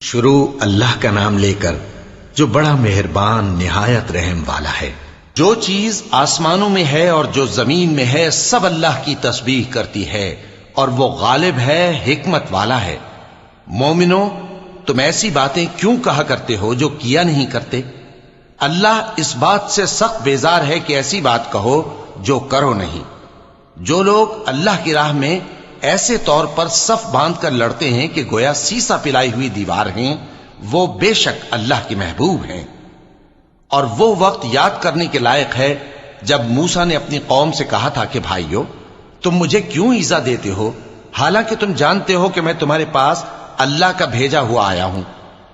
شروع اللہ کا نام لے کر جو بڑا مہربان نہایت رحم والا ہے۔ جو چیز آسمانوں میں ہے اور جو زمین میں ہے سب اللہ کی تسبیح کرتی ہے اور وہ غالب ہے، حکمت والا ہے۔ مومنو، تم ایسی باتیں کیوں کہا کرتے ہو جو کیا نہیں کرتے؟ اللہ اس بات سے سخت بیزار ہے کہ ایسی بات کہو جو کرو نہیں۔ جو لوگ اللہ کی راہ میں ایسے طور پر صف باندھ کر لڑتے ہیں کہ گویا سیسا پلائی ہوئی دیوار ہیں، وہ بے شک اللہ کے محبوب ہیں۔ اور وہ وقت یاد کرنے کے لائق ہے جب موسیٰ نے اپنی قوم سے کہا تھا کہ بھائیو، تم مجھے کیوں ایذا دیتے ہو حالانکہ تم جانتے ہو کہ میں تمہارے پاس اللہ کا بھیجا ہوا آیا ہوں۔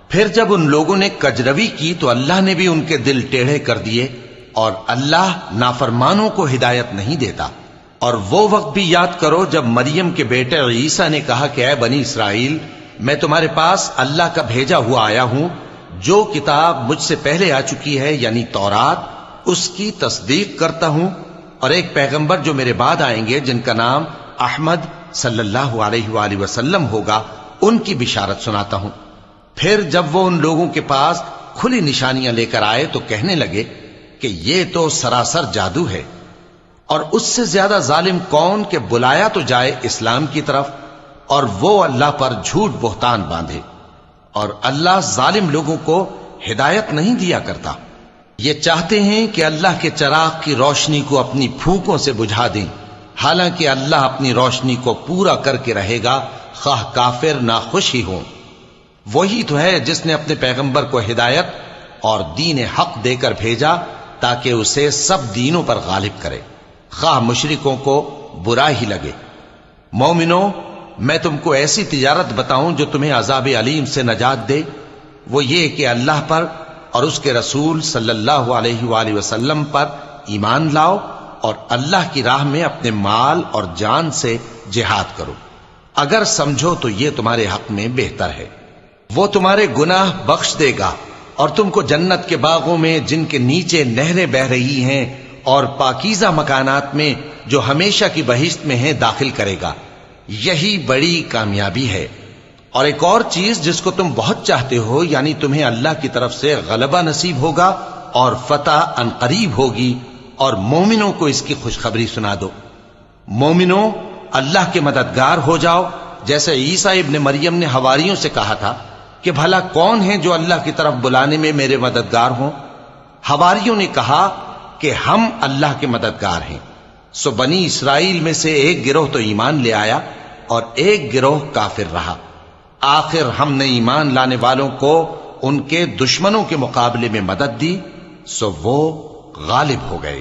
پھر جب ان لوگوں نے کجروی کی تو اللہ نے بھی ان کے دل ٹیڑھے کر دیے، اور اللہ نافرمانوں کو ہدایت نہیں دیتا۔ اور وہ وقت بھی یاد کرو جب مریم کے بیٹے عیسیٰ نے کہا کہ اے بنی اسرائیل، میں تمہارے پاس اللہ کا بھیجا ہوا آیا ہوں، جو کتاب مجھ سے پہلے آ چکی ہے یعنی تورات، اس کی تصدیق کرتا ہوں، اور ایک پیغمبر جو میرے بعد آئیں گے جن کا نام احمد صلی اللہ علیہ وآلہ وسلم ہوگا، ان کی بشارت سناتا ہوں۔ پھر جب وہ ان لوگوں کے پاس کھلی نشانیاں لے کر آئے تو کہنے لگے کہ یہ تو سراسر جادو ہے، اور اس سے زیادہ ظالم کون کہ بلایا تو جائے اسلام کی طرف اور وہ اللہ پر جھوٹ بہتان باندھے۔ اور اللہ ظالم لوگوں کو ہدایت نہیں دیا کرتا۔ یہ چاہتے ہیں کہ اللہ کے چراغ کی روشنی کو اپنی پھونکوں سے بجھا دیں، حالانکہ اللہ اپنی روشنی کو پورا کر کے رہے گا، خواہ کافر ناخوش ہی ہوں۔ وہی تو ہے جس نے اپنے پیغمبر کو ہدایت اور دین حق دے کر بھیجا تاکہ اسے سب دینوں پر غالب کرے، خواہ مشرکوں کو برا ہی لگے۔ مومنو، میں تم کو ایسی تجارت بتاؤں جو تمہیں عذاب علیم سے نجات دے؟ وہ یہ کہ اللہ پر اور اس کے رسول صلی اللہ علیہ وآلہ وسلم پر ایمان لاؤ اور اللہ کی راہ میں اپنے مال اور جان سے جہاد کرو۔ اگر سمجھو تو یہ تمہارے حق میں بہتر ہے۔ وہ تمہارے گناہ بخش دے گا اور تم کو جنت کے باغوں میں جن کے نیچے نہریں بہ رہی ہیں اور پاکیزہ مکانات میں جو ہمیشہ کی بہشت میں ہیں داخل کرے گا۔ یہی بڑی کامیابی ہے۔ اور ایک اور چیز جس کو تم بہت چاہتے ہو، یعنی تمہیں اللہ کی طرف سے غلبہ نصیب ہوگا اور فتح عنقریب ہوگی، اور مومنوں کو اس کی خوشخبری سنا دو۔ مومنوں، اللہ کے مددگار ہو جاؤ، جیسے عیسیٰ ابن مریم نے حواریوں سے کہا تھا کہ بھلا کون ہے جو اللہ کی طرف بلانے میں میرے مددگار ہوں؟ حواریوں نے کہا کہ ہم اللہ کے مددگار ہیں۔ سو بنی اسرائیل میں سے ایک گروہ تو ایمان لے آیا اور ایک گروہ کافر رہا۔ آخر ہم نے ایمان لانے والوں کو ان کے دشمنوں کے مقابلے میں مدد دی، سو وہ غالب ہو گئے۔